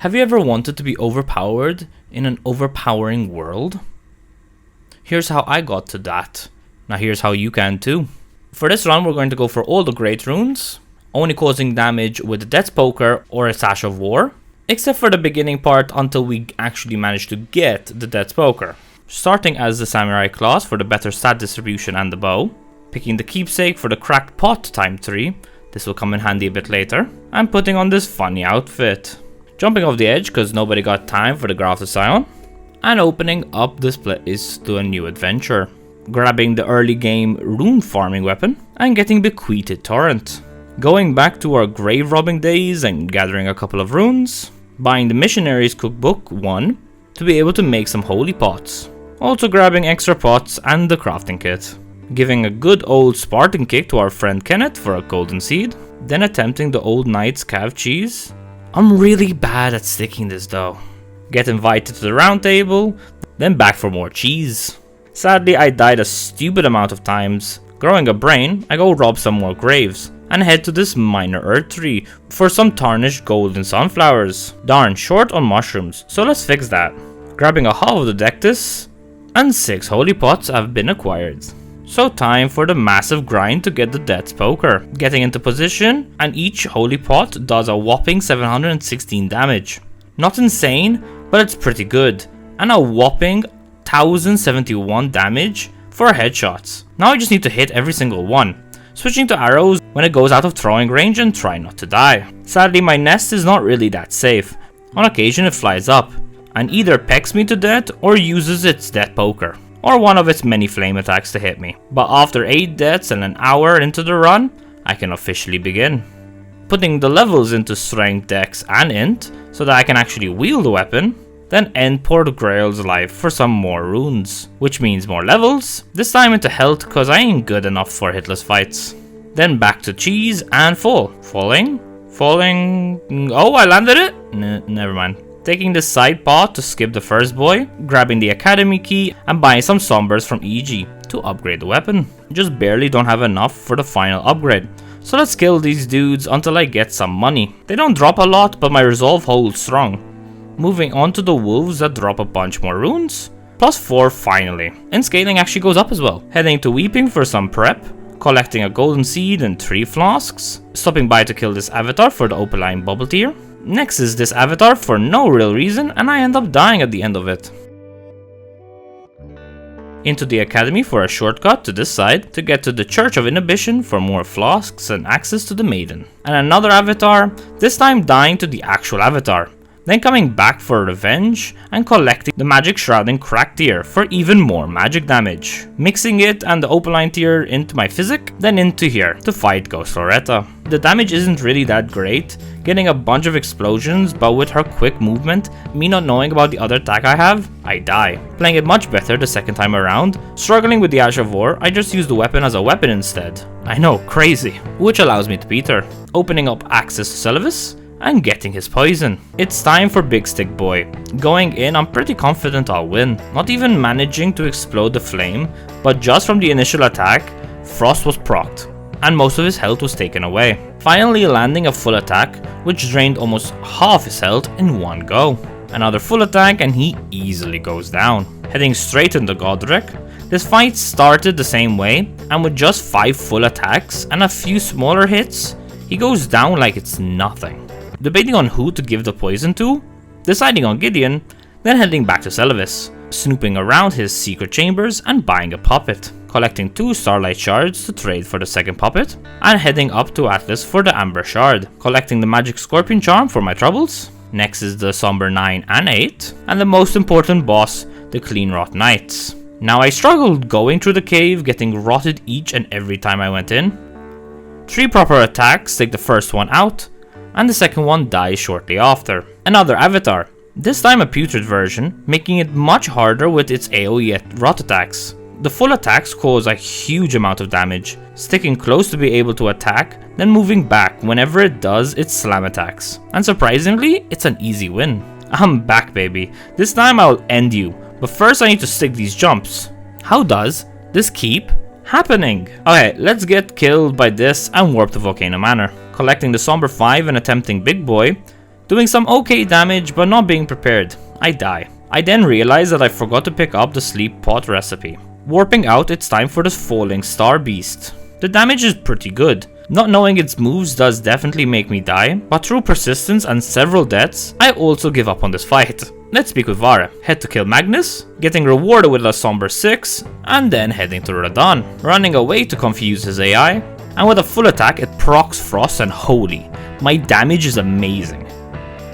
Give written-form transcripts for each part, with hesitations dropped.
Have you ever wanted to be overpowered in an overpowering world? Here's how I got to that. Now here's how you can too. For this run we're going to go for all the great runes, only causing damage with the Death's Poker or a Sash of War, except for the beginning part until we actually manage to get the Death's Poker. Starting as the Samurai class for the better stat distribution and the bow, picking the Keepsake for the Cracked Pot time 3, this will come in handy a bit later, and putting on this funny outfit. Jumping off the edge because nobody got time for the Grafted Scion, and opening up this place to a new adventure. Grabbing the early game rune farming weapon and getting Bequeathed Torrent. Going back to our grave robbing days and gathering a couple of runes. Buying the Missionaries Cookbook 1 to be able to make some holy pots. Also grabbing extra pots and the crafting kit. Giving a good old Spartan kick to our friend Kenneth for a golden seed. Then attempting the old knight's calf cheese. I'm really bad at sticking this though. Get invited to the round table, then back for more cheese. Sadly I died a stupid amount of times. Growing a brain, I go rob some more graves and head to this minor earth tree for some tarnished golden sunflowers. Darn, short on mushrooms, so let's fix that. Grabbing a half of the Dectus, and 6 holy pots have been acquired. So time for the massive grind to get the Death's Poker. Getting into position, and each holy pot does a whopping 716 damage. Not insane, but it's pretty good, and a whopping 1071 damage for headshots. Now I just need to hit every single one, switching to arrows when it goes out of throwing range and try not to die. Sadly my nest is not really that safe. On occasion it flies up, and either pecks me to death or uses its Death Poker, or one of its many flame attacks to hit me. But after 8 deaths and an hour into the run, I can officially begin. Putting the levels into Strength, Dex and Int, so that I can actually wield the weapon, then end Port Grail's life for some more runes, which means more levels, this time into health cause I ain't good enough for hitless fights. Then back to cheese and fall. Falling, oh I landed it? Never mind. Taking the side path to skip the first boy, grabbing the academy key and buying some sombers from EG to upgrade the weapon. Just barely don't have enough for the final upgrade, so let's kill these dudes until I get some money. They don't drop a lot, but my resolve holds strong. Moving on to the wolves that drop a bunch more runes, plus 4 finally, and scaling actually goes up as well. Heading to Weeping for some prep, collecting a golden seed and 3 flasks, stopping by to kill this avatar for the opaline bubble tier. Next is this avatar for no real reason, and I end up dying at the end of it. Into the academy for a shortcut to this side to get to the Church of Inhibition for more flasks and access to the maiden. And another avatar, this time dying to the actual avatar. Then coming back for revenge and collecting the magic shrouding crack tier for even more magic damage. Mixing it and the opaline tier into my physic, then into here to fight Ghost Loretta. The damage isn't really that great, getting a bunch of explosions, but with her quick movement, me not knowing about the other attack I have, I die. Playing it much better the second time around, struggling with the Ash of War, I just use the weapon as a weapon instead. I know, crazy. Which allows me to beat her. Opening up access to Celevis, and getting his poison. It's time for Big Stick Boy. Going in, I'm pretty confident I'll win. Not even managing to explode the flame, but just from the initial attack, Frost was procced, and most of his health was taken away. Finally landing a full attack, which drained almost half his health in one go. Another full attack and he easily goes down. Heading straight into Godrick, this fight started the same way, and with just 5 full attacks and a few smaller hits, he goes down like it's nothing. Debating on who to give the poison to, deciding on Gideon, then heading back to Celevis, snooping around his secret chambers and buying a puppet, collecting 2 Starlight Shards to trade for the second puppet, and heading up to Atlas for the Amber Shard, collecting the Magic Scorpion Charm for my troubles. Next is the Somber 9 and 8, and the most important boss, the Clean Rot Knights. Now I struggled going through the cave, getting rotted each and every time I went in. 3 proper attacks take the first one out, and the second one dies shortly after. Another avatar, this time a putrid version, making it much harder with its AoE rot attacks. The full attacks cause a huge amount of damage, sticking close to be able to attack, then moving back whenever it does its slam attacks. And surprisingly, it's an easy win. I'm back baby, this time I'll end you, but first I need to stick these jumps. How does this keep happening? Okay, let's get killed by this and warp to Volcano Manor. Collecting the Somber 5 and attempting Big Boy Doing some okay damage, but not being prepared. I die. I then realize that I forgot to pick up the sleep pot recipe. Warping out, it's time for the falling star beast. The damage is pretty good. Not knowing its moves does definitely make me die, but through persistence and several deaths, I also give up on this fight. Let's speak with Vara. Head to kill Magnus, getting rewarded with a somber 6, and then heading to Radon, running away to confuse his AI, and with a full attack it procs Frost, and holy, my damage is amazing.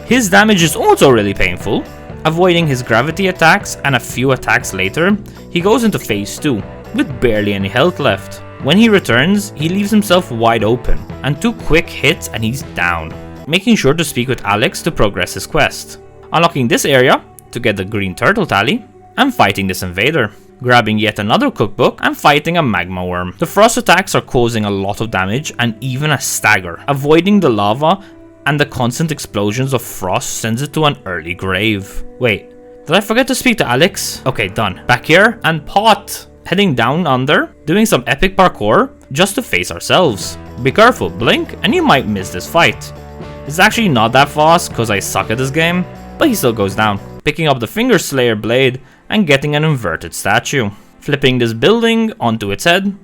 His damage is also really painful. Avoiding his gravity attacks and a few attacks later, he goes into phase 2, with barely any health left. When he returns, he leaves himself wide open, and 2 quick hits and he's down, making sure to speak with Alex to progress his quest. Unlocking this area to get the green turtle tally, and fighting this invader. Grabbing yet another cookbook and fighting a magma worm. The frost attacks are causing a lot of damage and even a stagger. Avoiding the lava and the constant explosions of frost sends it to an early grave. Wait, did I forget to speak to Alex? Okay, done. Back here and pot. Heading down under, doing some epic parkour just to face ourselves. Be careful, blink and you might miss this fight. It's actually not that fast because I suck at this game, but he still goes down. Picking up the Finger Slayer blade and getting an inverted statue. Flipping this building onto its head,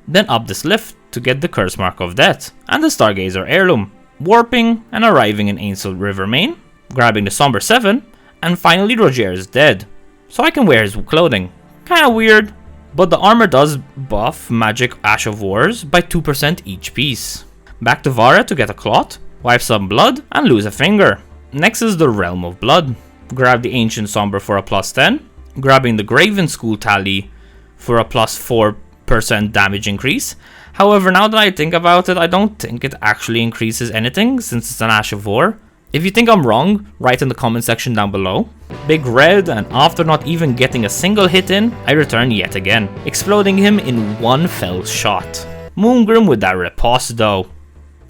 then up this lift to get the curse mark of death and the Stargazer heirloom. Warping and arriving in Ainsel River Main, grabbing the Somber 7, and finally Roger is dead, so I can wear his clothing. Kinda weird, but the armor does buff Magic Ash of Wars by 2% each piece. Back to Vara to get a cloth, wipe some blood, and lose a finger. Next is the Realm of Blood. Grab the Ancient Somber for a plus 10, grabbing the Graven School tally for a plus 4% damage increase. However, now that I think about it, I don't think it actually increases anything since it's an Ash of War. If you think I'm wrong, write in the comment section down below. Big red, and after not even getting a single hit in, I return yet again, exploding him in one fell shot. Moongrim with that riposte though.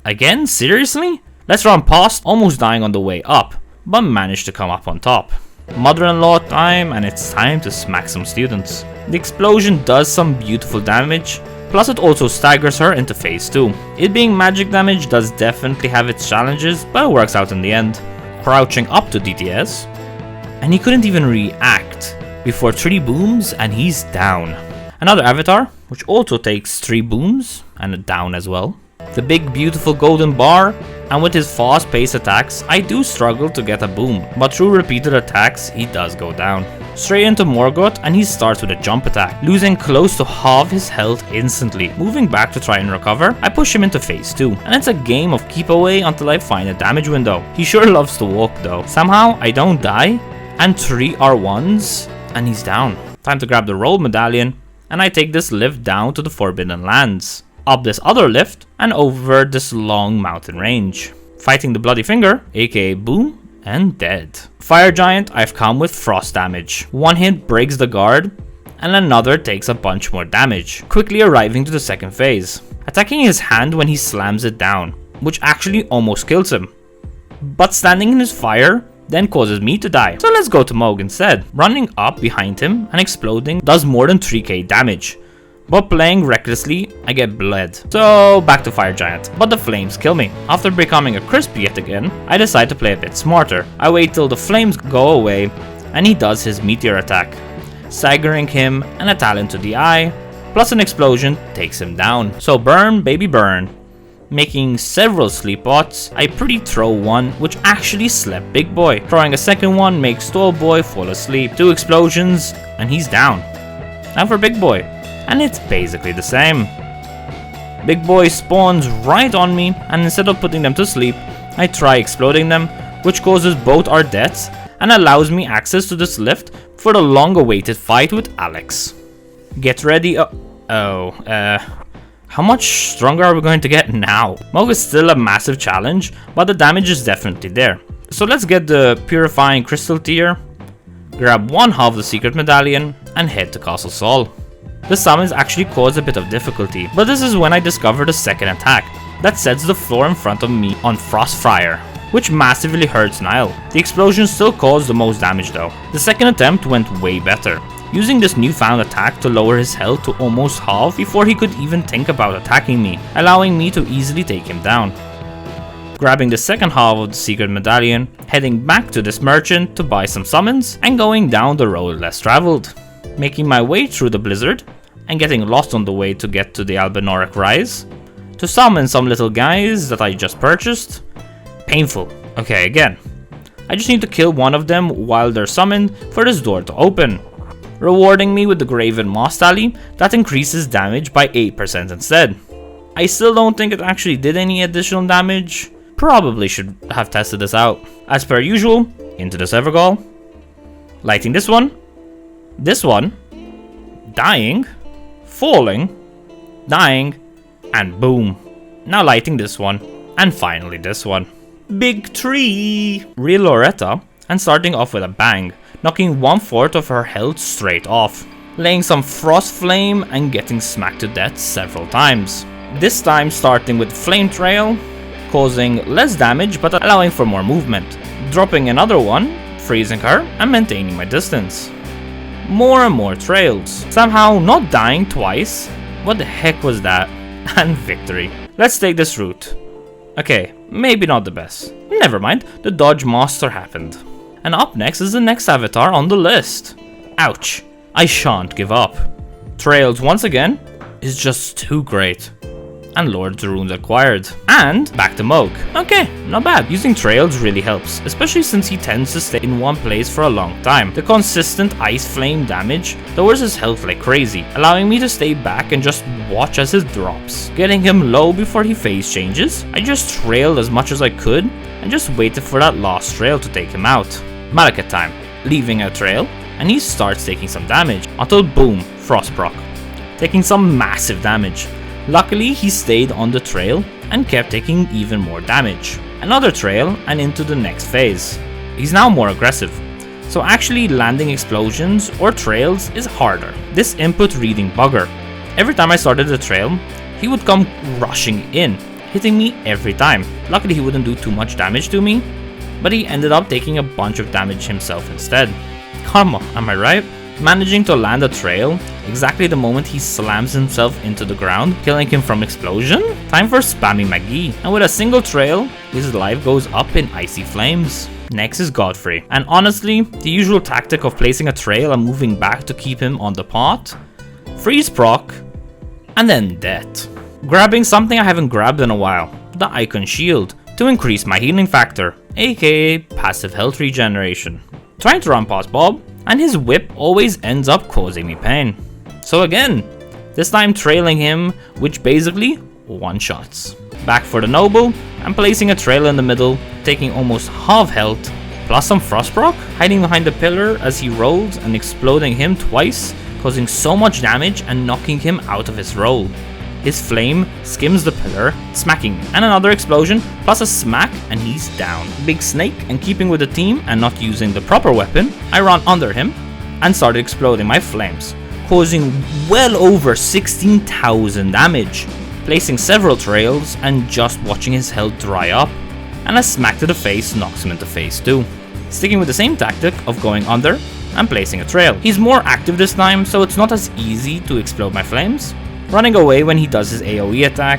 Again? Seriously? Let's run past, almost dying on the way up, but managed to come up on top. Mother-in-law time, and it's time to smack some students. The explosion does some beautiful damage, plus it also staggers her into phase 2. It being magic damage does definitely have its challenges, but it works out in the end. Crouching up to DTS, and he couldn't even react before 3 booms and he's down. Another avatar, which also takes 3 booms and down as well. The big beautiful golden bar, and with his fast paced attacks, I do struggle to get a boom, but through repeated attacks, he does go down. Straight into Morgott, and he starts with a jump attack, losing close to half his health instantly. Moving back to try and recover, I push him into phase 2, and it's a game of keep away until I find a damage window. He sure loves to walk though. Somehow, I don't die, and 3 R1s, and he's down. Time to grab the roll medallion, and I take this lift down to the Forbidden Lands. Up this other lift, and over this long mountain range. Fighting the Bloody Finger, aka Boom, and dead. Fire Giant, I've come with frost damage. One hit breaks the guard, and another takes a bunch more damage, quickly arriving to the second phase. Attacking his hand when he slams it down, which actually almost kills him. But standing in his fire then causes me to die. So let's go to Mohg instead. Running up behind him and exploding does more than 3k damage. But playing recklessly, I get bled. So back to Fire Giant, but the flames kill me. After becoming a crisp yet again, I decide to play a bit smarter. I wait till the flames go away, and he does his meteor attack, staggering him, and a talent to the eye, plus an explosion takes him down. So burn baby burn. Making several sleep bots, I pretty throw one which actually slept Big Boy. Throwing a second one makes Tall Boy fall asleep. 2 explosions, and he's down. Now for Big Boy. And it's basically the same. Big Boy spawns right on me, and instead of putting them to sleep, I try exploding them, which causes both our deaths and allows me access to this lift for the long awaited fight with Alex. Get ready. How much stronger are we going to get now? Mohg is still a massive challenge, but the damage is definitely there. So let's get the Purifying Crystal tier, grab one half the Secret Medallion, and head to Castle Sol. The summons actually cause a bit of difficulty, but this is when I discover the second attack that sets the floor in front of me on Frost Fire, which massively hurts Niall. The explosion still caused the most damage though. The second attempt went way better, using this newfound attack to lower his health to almost half before he could even think about attacking me, allowing me to easily take him down. grabbing the second half of the secret medallion, heading back to this merchant to buy some summons, and going down the road less traveled. Making my way through the blizzard, and getting lost on the way to get to the Albinoric Rise, to summon some little guys that I just purchased. Painful. Okay, again. I just need to kill one of them while they're summoned for this door to open, rewarding me with the Graven Moss Tally that increases damage by 8% instead. I still don't think it actually did any additional damage. Probably should have tested this out. As per usual, into the Evergall, lighting this one, dying, falling, dying, and boom. Now lighting this one, and finally this one. Big tree! Real Loretta, and starting off with a bang, knocking 1/4 of her health straight off, laying some frost flame and getting smacked to death several times. This time starting with flame trail, causing less damage but allowing for more movement, dropping another one, freezing her and maintaining my distance. More and more trails, somehow not dying twice. What the heck was that? And victory. Let's take this route. Okay, maybe not the best. Never mind, the dodge master happened. And up next is the next avatar on the list. Ouch, I shan't give up. Trails once again is just too great. And Lord's Runes acquired. And back to Mohg. Okay, not bad. Using trails really helps, especially since he tends to stay in one place for a long time. The consistent ice flame damage lowers his health like crazy, allowing me to stay back and just watch as it drops. Getting him low before he phase changes, I just trailed as much as I could and just waited for that last trail to take him out. Malekith time, leaving a trail, and he starts taking some damage until boom, frost proc, taking some massive damage. Luckily, he stayed on the trail and kept taking even more damage. Another trail and into the next phase. He's now more aggressive, so actually landing explosions or trails is harder. This input reading bugger. Every time I started the trail, he would come rushing in, hitting me every time. Luckily, he wouldn't do too much damage to me, but he ended up taking a bunch of damage himself instead. Karma, am I right? Managing to land a trail exactly the moment he slams himself into the ground, killing him from explosion? Time for spamming McGee, and with a single trail, his life goes up in icy flames. Next is Godfrey, and honestly, the usual tactic of placing a trail and moving back to keep him on the pot, freeze proc, and then death. Grabbing something I haven't grabbed in a while, the Icon Shield, to increase my healing factor, aka passive health regeneration. Trying to run past Bob, and his whip always ends up causing me pain. So again, this time trailing him, which basically one-shots. Back for the Noble, and placing a trail in the middle, taking almost half health, plus some frost proc, hiding behind the pillar as he rolls and exploding him twice, causing so much damage and knocking him out of his roll. His flame skims the pillar, smacking me, and another explosion, plus a smack, and he's down. Big Snake, and keeping with the team and not using the proper weapon, I ran under him and started exploding my flames, causing well over 16,000 damage, placing several trails and just watching his health dry up, and a smack to the face knocks him into phase 2. Sticking with the same tactic of going under and placing a trail. He's more active this time, so it's not as easy to explode my flames. Running away when he does his AoE attack,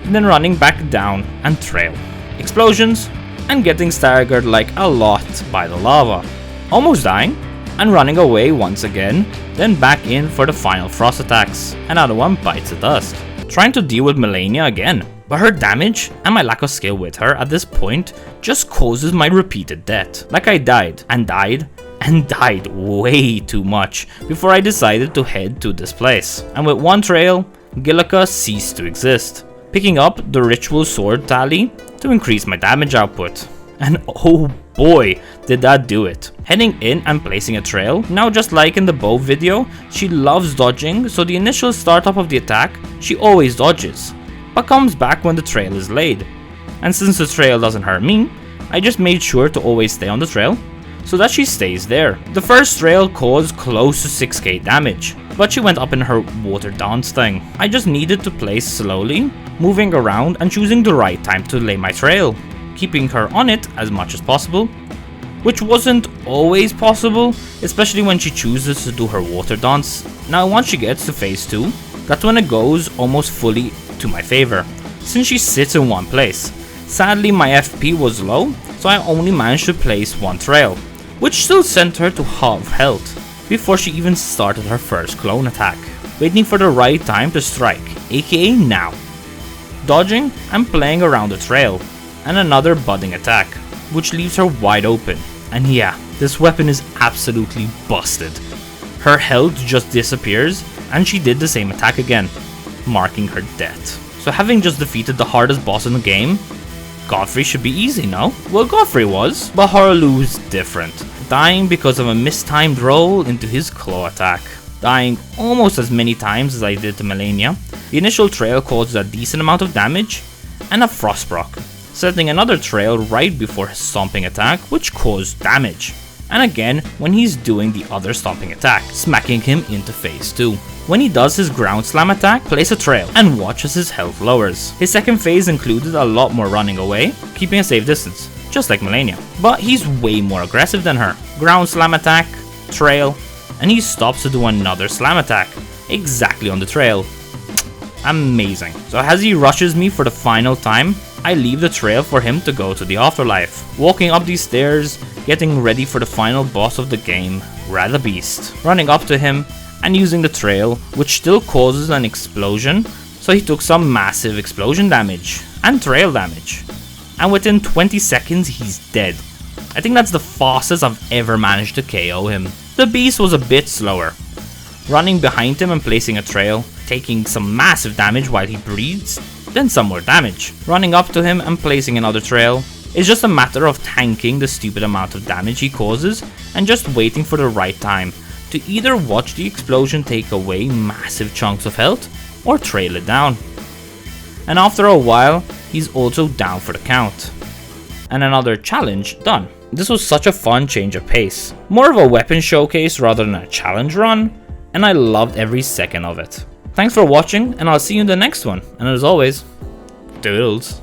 then running back down and trail. Explosions, and getting staggered like a lot by the lava. Almost dying, and running away once again, then back in for the final frost attacks. Another one bites the dust. Trying to deal with Melania again, but her damage and my lack of skill with her at this point just causes my repeated death. Like I died, and died, and died way too much before I decided to head to this place. And with one trail, Gillica ceased to exist, picking up the ritual sword tally to increase my damage output. And oh boy, did that do it. Heading in and placing a trail. Now just like in the bow video, she loves dodging, so the initial startup of the attack, she always dodges, but comes back when the trail is laid. And since the trail doesn't hurt me, I just made sure to always stay on the trail, so that she stays there. The first trail caused close to 6k damage, but she went up in her water dance thing. I just needed to place slowly, moving around and choosing the right time to lay my trail, keeping her on it as much as possible, which wasn't always possible, especially when she chooses to do her water dance. Now once she gets to phase 2, that's when it goes almost fully to my favor, since she sits in one place, Sadly, my FP was low, so I only managed to place one trail, which still sent her to half health before she even started her first clone attack, waiting for the right time to strike, aka now. Dodging and playing around the trail, and another budding attack, which leaves her wide open. And yeah, this weapon is absolutely busted. Her health just disappears, and she did the same attack again, marking her death. So having just defeated the hardest boss in the game, Godfrey should be easy, no? Well, Godfrey was, but Harlou is different, dying because of a mistimed roll into his claw attack. Dying almost as many times as I did to Melania. The initial trail causes a decent amount of damage, and a Frostbrock, setting another trail right before his stomping attack, which caused damage. And again when he's doing the other stomping attack, smacking him into phase 2. When he does his ground slam attack, place a trail and watch as his health lowers. His second phase included a lot more running away, keeping a safe distance, just like Melania. But he's way more aggressive than her. Ground slam attack, trail, and he stops to do another slam attack, exactly on the trail. Amazing. So as he rushes me for the final time, I leave the trail for him to go to the afterlife. Walking up these stairs, getting ready for the final boss of the game, Radabeast. Running up to him and using the trail, which still causes an explosion, so he took some massive explosion damage and trail damage. And within 20 seconds he's dead. I think that's the fastest I've ever managed to KO him. The beast was a bit slower, running behind him and placing a trail, taking some massive damage while he breathes, then some more damage. Running up to him and placing another trail. It's just a matter of tanking the stupid amount of damage he causes and just waiting for the right time to either watch the explosion take away massive chunks of health or trail it down. And after a while, he's also down for the count. And another challenge done. This was such a fun change of pace. More of a weapon showcase rather than a challenge run, and I loved every second of it. Thanks for watching, and I'll see you in the next one. And as always, doodles.